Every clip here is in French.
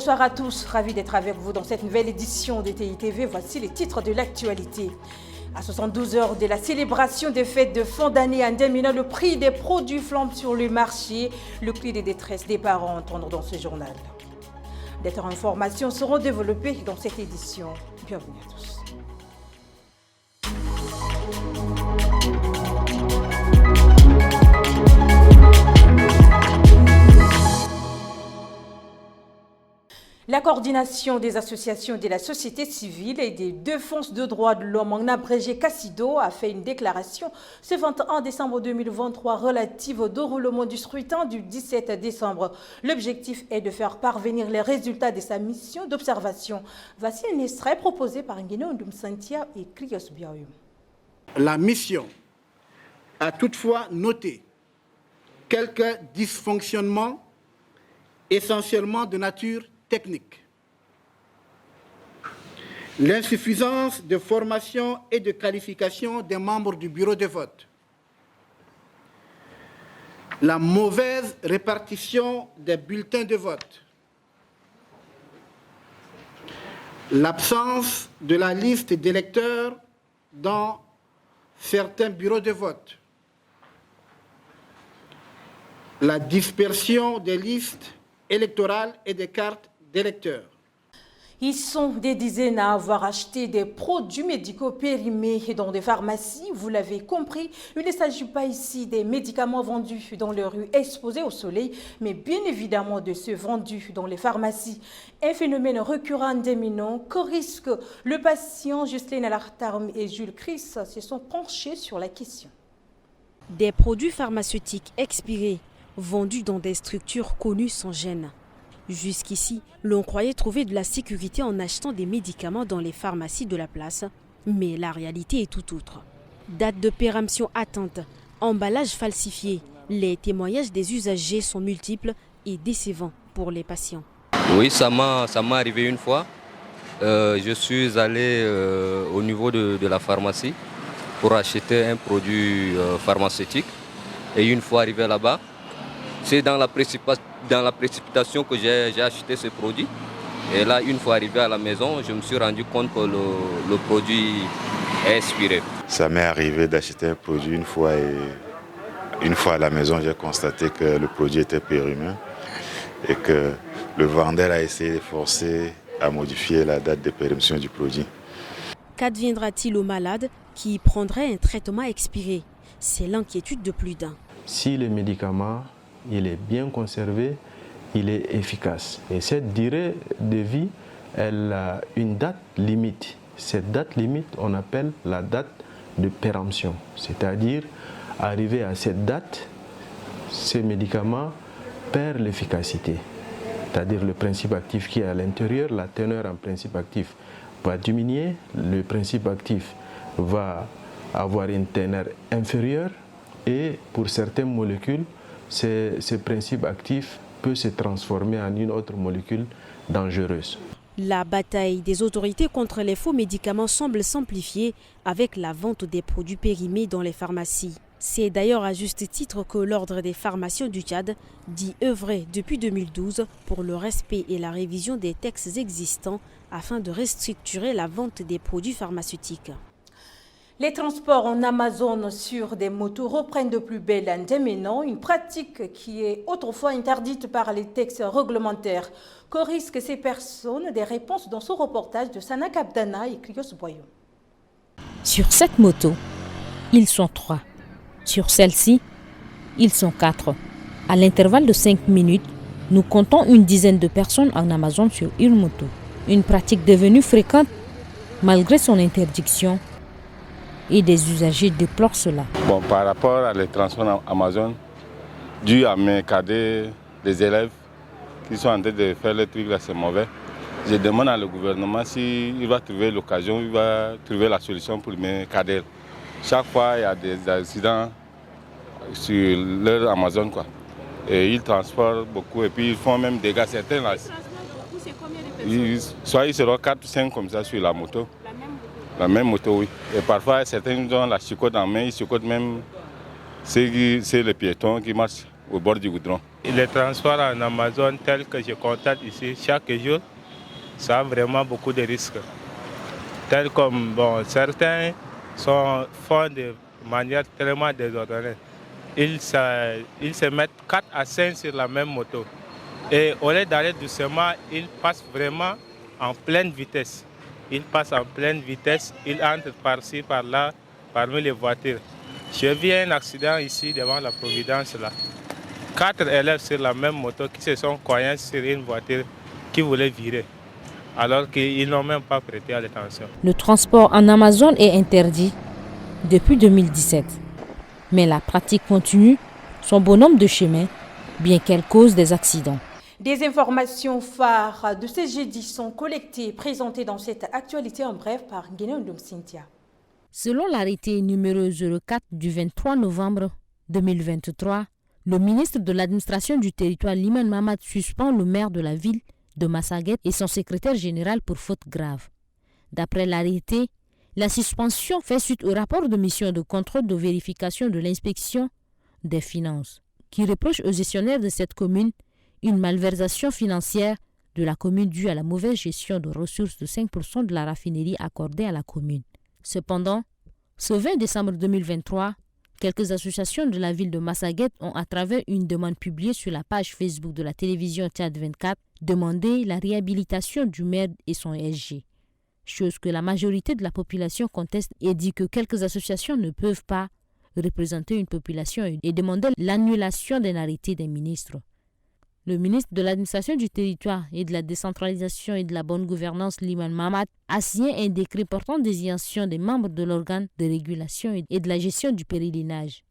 Bonsoir à tous, ravi d'être avec vous dans cette nouvelle édition de TITV. Voici les titres de l'actualité. À 72 heures de la célébration des fêtes de fin d'année en terminant, le prix des produits flambe sur le marché. Le cri des détresses des parents entendre dans ce journal. D'autres informations seront développées dans cette édition. Bienvenue à tous. La coordination des associations de la société civile et des défenses de droits de l'homme en abrégé Cassido a fait une déclaration ce 21 décembre 2023 relative au déroulement du scrutin du 17 décembre. L'objectif est de faire parvenir les résultats de sa mission d'observation. Voici un extrait proposé par Ngueno Ndumsantia et Krios Biaoum. La mission a toutefois noté quelques dysfonctionnements essentiellement de nature technique. L'insuffisance de formation et de qualification des membres du bureau de vote. La mauvaise répartition des bulletins de vote. L'absence de la liste d'électeurs dans certains bureaux de vote. La dispersion des listes électorales et des cartes d'électeurs. Ils sont des dizaines à avoir acheté des produits médicaux périmés dans des pharmacies. Vous l'avez compris, il ne s'agit pas ici des médicaments vendus dans les rues exposées au soleil, mais bien évidemment de ceux vendus dans les pharmacies. Un phénomène récurrent d'éminent que risque le patient. Justine Alartarm et Jules Chris se sont penchés sur la question. Des produits pharmaceutiques expirés, vendus dans des structures connues sans gêne. Jusqu'ici, l'on croyait trouver de la sécurité en achetant des médicaments dans les pharmacies de la place, mais la réalité est tout autre. Date de péremption atteinte, emballage falsifié, les témoignages des usagers sont multiples et décevants pour les patients. Oui, ça m'est arrivé une fois. Je suis allé au niveau de la pharmacie pour acheter un produit pharmaceutique. Et une fois arrivé là-bas, c'est dans la précipitation que j'ai acheté ce produit. Et là, une fois arrivé à la maison, je me suis rendu compte que le produit est expiré. Ça m'est arrivé d'acheter un produit une fois et une fois à la maison, j'ai constaté que le produit était périmé et que le vendeur a essayé de forcer à modifier la date de péremption du produit. Qu'adviendra-t-il aux malades qui prendraient un traitement expiré? C'est l'inquiétude de plus d'un. Si le médicament il est bien conservé, il est efficace. Et cette durée de vie, elle a une date limite. Cette date limite, on appelle la date de péremption. C'est-à-dire, arrivé à cette date, ce médicament perd l'efficacité. C'est-à-dire le principe actif qui est à l'intérieur, la teneur en principe actif va diminuer, le principe actif va avoir une teneur inférieure et pour certaines molécules, ce principe actif peut se transformer en une autre molécule dangereuse. La bataille des autorités contre les faux médicaments semble s'amplifier avec la vente des produits périmés dans les pharmacies. C'est d'ailleurs à juste titre que l'Ordre des pharmaciens du Tchad dit œuvrer depuis 2012 pour le respect et la révision des textes existants afin de restructurer la vente des produits pharmaceutiques. Les transports en Amazon sur des motos reprennent de plus belle en déménant, une pratique qui est autrefois interdite par les textes réglementaires. Que risquent ces personnes? Des réponses dans ce reportage de Sana Kapdana et Krios Boyo. Sur cette moto, ils sont 3. Sur celle-ci, ils sont 4. À l'intervalle de 5 minutes, nous comptons une dizaine de personnes en Amazon sur une moto. Une pratique devenue fréquente malgré son interdiction. Et des usagers déplorent cela. Bon, par rapport à les transports Amazon, dû à mes cadets, des élèves qui sont en train de faire les trucs là, c'est mauvais. Je demande à le gouvernement s'il va trouver l'occasion, il va trouver la solution pour mes cadets. Chaque fois, il y a des accidents sur leur Amazon, quoi. Et ils transportent beaucoup et puis ils font même des dégâts certains là. C'est combien de personnes? Soit ils seront 4 ou 5 comme ça sur la moto. La même moto, oui. Et parfois, certains ont la chicote en main, ils chicotent même c'est les piétons qui marchent au bord du goudron. Les transports en Amazon tels que je constate ici chaque jour, ça a vraiment beaucoup de risques. Tels comme certains font de manière tellement désordonnée. Ils se mettent 4 à 5 sur la même moto. Et au lieu d'aller doucement, ils passent vraiment en pleine vitesse. Ils passent en pleine vitesse, ils entrent par-ci, par-là, parmi les voitures. J'ai vu un accident ici devant la Providence là. 4 élèves sur la même moto qui se sont coincés sur une voiture qui voulait virer, alors qu'ils n'ont même pas prêté attention. Le transport en Amazon est interdit depuis 2017. Mais la pratique continue son bonhomme de chemin, bien qu'elle cause des accidents. Des informations phares de ce jeudi sont collectées et présentées dans cette actualité en bref par Guénéondum Cynthia. Selon l'arrêté numéro 04 du 23 novembre 2023, le ministre de l'administration du territoire Liman Mamad suspend le maire de la ville de Massaguet et son secrétaire général pour faute grave. D'après l'arrêté, la suspension fait suite au rapport de mission de contrôle de vérification de l'inspection des finances, qui reproche aux gestionnaires de cette commune une malversation financière de la commune due à la mauvaise gestion de ressources de 5% de la raffinerie accordée à la commune. Cependant, ce 20 décembre 2023, quelques associations de la ville de Massaguet ont, à travers une demande publiée sur la page Facebook de la télévision Tchad 24, demandé la réhabilitation du maire et son SG. Chose que la majorité de la population conteste et dit que quelques associations ne peuvent pas représenter une population et demander l'annulation d'un arrêté des ministres. Le ministre de l'administration du territoire et de la décentralisation et de la bonne gouvernance, Liman Mamad, a signé un décret portant désignation des membres de l'organe de régulation et de la gestion du pèlerinage.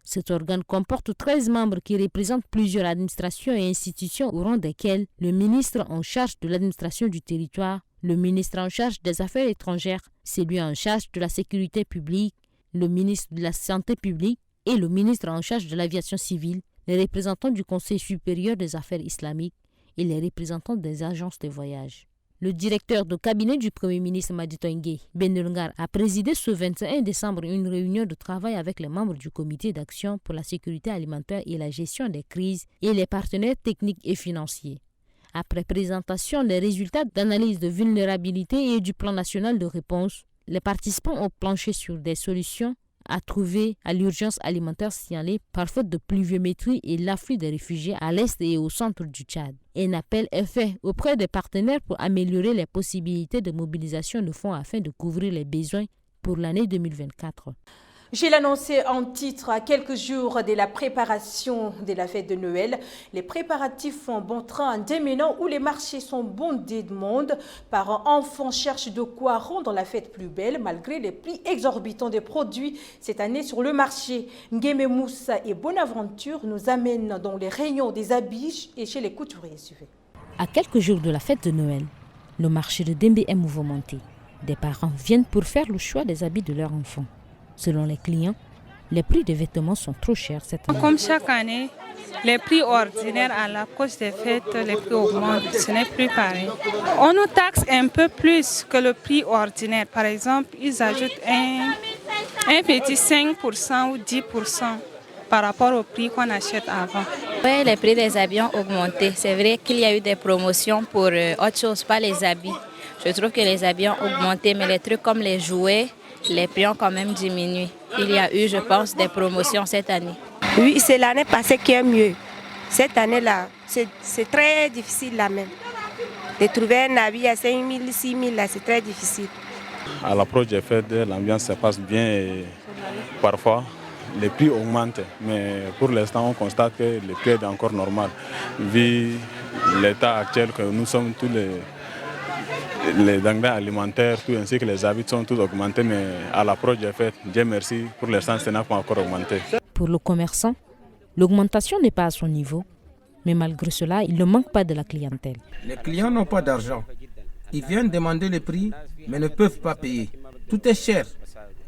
Cet organe comporte 13 membres qui représentent plusieurs administrations et institutions au rang desquelles le ministre en charge de l'administration du territoire, le ministre en charge des affaires étrangères, celui en charge de la sécurité publique, le ministre de la santé publique et le ministre en charge de l'aviation civile, les représentants du Conseil supérieur des affaires islamiques et les représentants des agences de voyage. Le directeur de cabinet du Premier ministre Madi Toingé, Benelungar, a présidé ce 21 décembre une réunion de travail avec les membres du comité d'action pour la sécurité alimentaire et la gestion des crises et les partenaires techniques et financiers. Après présentation des résultats d'analyse de vulnérabilité et du plan national de réponse, les participants ont planché sur des solutions à trouver à l'urgence alimentaire signalée par faute de pluviométrie et l'afflux des réfugiés à l'est et au centre du Tchad. Un appel est fait auprès des partenaires pour améliorer les possibilités de mobilisation de fonds afin de couvrir les besoins pour l'année 2024. J'ai l'annoncé en titre à quelques jours de la préparation de la fête de Noël. Les préparatifs font bon train en déménant où les marchés sont bondés de monde. Parents, enfants cherchent de quoi rendre la fête plus belle malgré les prix exorbitants des produits cette année sur le marché. Ngueme Moussa et Bonaventure nous amènent dans les rayons des habits et chez les couturiers. Suivez. À quelques jours de la fête de Noël, le marché de Dembe est mouvementé. Des parents viennent pour faire le choix des habits de leurs enfants. Selon les clients, les prix des vêtements sont trop chers cette année. Comme chaque année, les prix ordinaires à la cause des fêtes, les prix augmentent. Ce n'est plus pareil. On nous taxe un peu plus que le prix ordinaire. Par exemple, ils ajoutent un petit 5% ou 10% par rapport au prix qu'on achète avant. Oui, les prix des habits ont augmenté. C'est vrai qu'il y a eu des promotions pour autre chose, pas les habits. Je trouve que les habits ont augmenté, mais les trucs comme les jouets, les prix ont quand même diminué. Il y a eu, je pense, des promotions cette année. Oui, c'est l'année passée qui est mieux. Cette année-là, c'est très difficile là même. De trouver un habit à 5 000, 6 000, là, c'est très difficile. À l'approche des fêtes, l'ambiance se passe bien et parfois les prix augmentent. Mais pour l'instant, on constate que le prix est encore normal. Vu l'état actuel que nous sommes, tous les denrées alimentaires, tout, ainsi que les habits sont tous augmentés, mais à l'approche des fêtes, Dieu merci, pour l'instant, ça n'a pas encore augmenté. Pour le commerçant, l'augmentation n'est pas à son niveau, mais malgré cela, il ne manque pas de la clientèle. Les clients n'ont pas d'argent. Ils viennent demander les prix, mais ne peuvent pas payer. Tout est cher.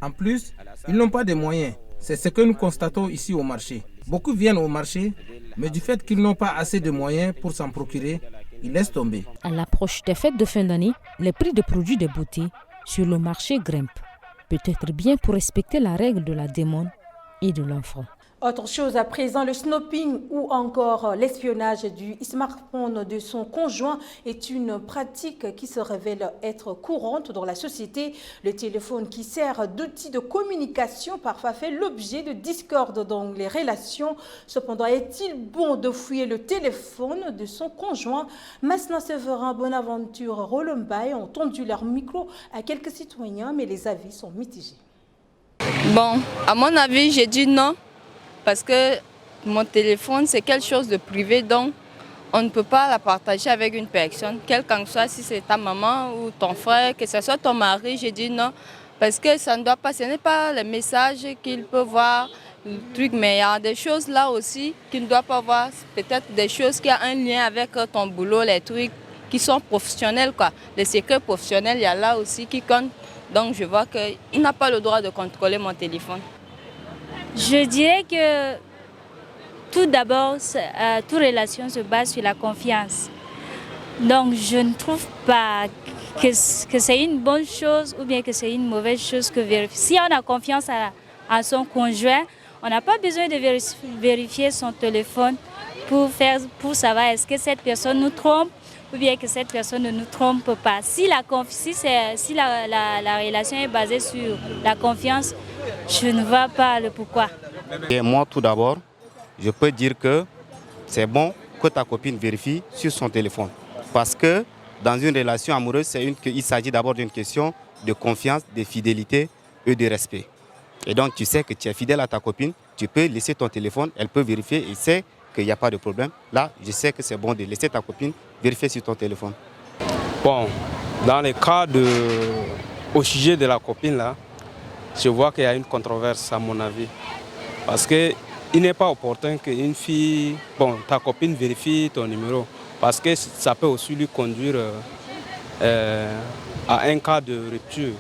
En plus, ils n'ont pas de moyens. C'est ce que nous constatons ici au marché. Beaucoup viennent au marché, mais du fait qu'ils n'ont pas assez de moyens pour s'en procurer, ils laissent tomber. À l'approche des fêtes de fin d'année, les prix des produits de beauté sur le marché grimpent. Peut-être bien pour respecter la règle de la demande et de l'offre. Autre chose à présent, le snooping ou encore l'espionnage du smartphone de son conjoint est une pratique qui se révèle être courante dans la société. Le téléphone qui sert d'outil de communication parfois fait l'objet de discordes dans les relations. Cependant, est-il bon de fouiller le téléphone de son conjoint? Masna Séverin, Bonaventure, Rolombaye ont tendu leur micro à quelques citoyens, mais les avis sont mitigés. Bon, à mon avis, j'ai dit non. Parce que mon téléphone, c'est quelque chose de privé, donc on ne peut pas la partager avec une personne, quelle qu'en soit, si c'est ta maman ou ton frère, que ce soit ton mari, j'ai dit non. Parce que ça ne doit pas, ce n'est pas les messages qu'il peut voir, le truc, mais il y a des choses là aussi qu'il ne doit pas voir, peut-être des choses qui ont un lien avec ton boulot, les trucs qui sont professionnels, quoi. Les secrets professionnels, il y a là aussi qui comptent. Donc je vois qu'il n'a pas le droit de contrôler mon téléphone. Je dirais que tout d'abord, toute relation se base sur la confiance. Donc je ne trouve pas que c'est une bonne chose ou bien que c'est une mauvaise chose que vérifier. Si on a confiance à son conjoint, on n'a pas besoin de vérifier son téléphone pour savoir est-ce que cette personne nous trompe ou bien que cette personne ne nous trompe pas. Si la relation est basée sur la confiance, je ne vois pas le pourquoi. Et moi, tout d'abord, je peux dire que c'est bon que ta copine vérifie sur son téléphone. Parce que dans une relation amoureuse, il s'agit d'abord d'une question de confiance, de fidélité et de respect. Et donc, tu sais que tu es fidèle à ta copine, tu peux laisser ton téléphone, elle peut vérifier et sait qu'il n'y a pas de problème. Là, je sais que c'est bon de laisser ta copine vérifier sur ton téléphone. Bon, dans le cas au sujet de la copine, là, je vois qu'il y a une controverse à mon avis. Parce qu'il n'est pas opportun qu'une fille, ta copine vérifie ton numéro. Parce que ça peut aussi lui conduire à un cas de rupture.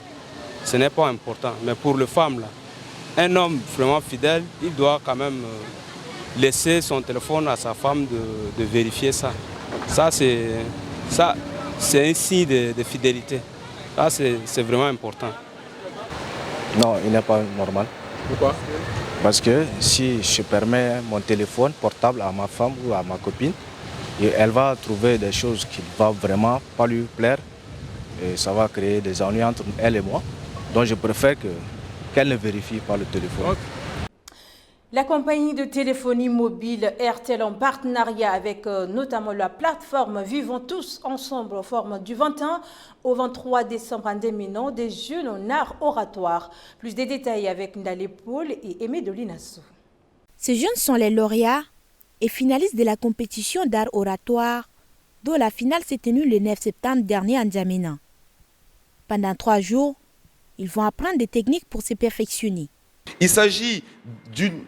Ce n'est pas important. Mais pour les femmes, là, un homme vraiment fidèle, il doit quand même laisser son téléphone à sa femme de vérifier ça. Ça, c'est un signe de fidélité. Ça, c'est vraiment important. Non, il n'est pas normal. Pourquoi? Parce que si je permets mon téléphone portable à ma femme ou à ma copine, elle va trouver des choses qui ne vont vraiment pas lui plaire. Et ça va créer des ennuis entre elle et moi. Donc je préfère qu'elle ne vérifie pas le téléphone. Okay. La compagnie de téléphonie mobile Airtel en partenariat avec notamment la plateforme Vivons tous ensemble en forme du 21 au 23 décembre en déminant des jeunes en art oratoire. Plus de détails avec Ndale Paul et Aimé de Linassou. Ces jeunes sont les lauréats et finalistes de la compétition d'art oratoire dont la finale s'est tenue le 9 septembre dernier en N'Djamena. Pendant 3 jours, ils vont apprendre des techniques pour se perfectionner. Il s'agit d'une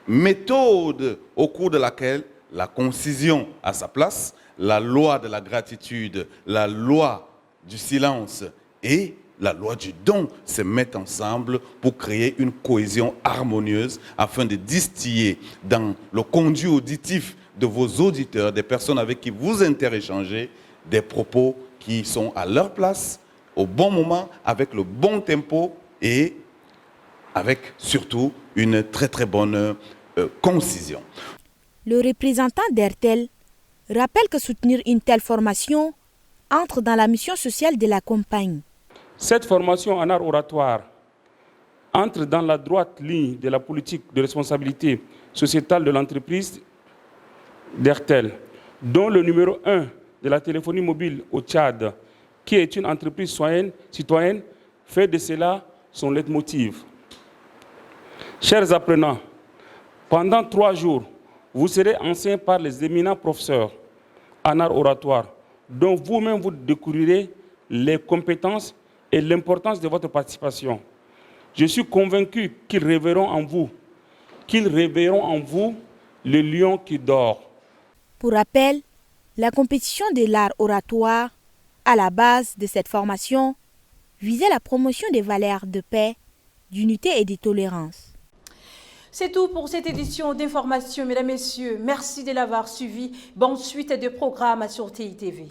méthode au cours de laquelle la concision a sa place, la loi de la gratitude, la loi du silence et la loi du don se mettent ensemble pour créer une cohésion harmonieuse afin de distiller dans le conduit auditif de vos auditeurs, des personnes avec qui vous interéchangez, des propos qui sont à leur place, au bon moment, avec le bon tempo et avec surtout une très très bonne concision. Le représentant d'Airtel rappelle que soutenir une telle formation entre dans la mission sociale de la compagnie. Cette formation en art oratoire entre dans la droite ligne de la politique de responsabilité sociétale de l'entreprise d'Airtel, dont le numéro 1 de la téléphonie mobile au Tchad, qui est une entreprise citoyenne, fait de cela son leitmotiv. Chers apprenants, pendant 3 jours, vous serez enseignés par les éminents professeurs en art oratoire, dont vous-même vous découvrirez les compétences et l'importance de votre participation. Je suis convaincu qu'ils réveilleront en vous le lion qui dort. Pour rappel, la compétition de l'art oratoire, à la base de cette formation, visait la promotion des valeurs de paix, d'unité et de tolérance. C'est tout pour cette édition d'information, mesdames et messieurs. Merci de l'avoir suivi. Bonne suite de programmes sur TITV.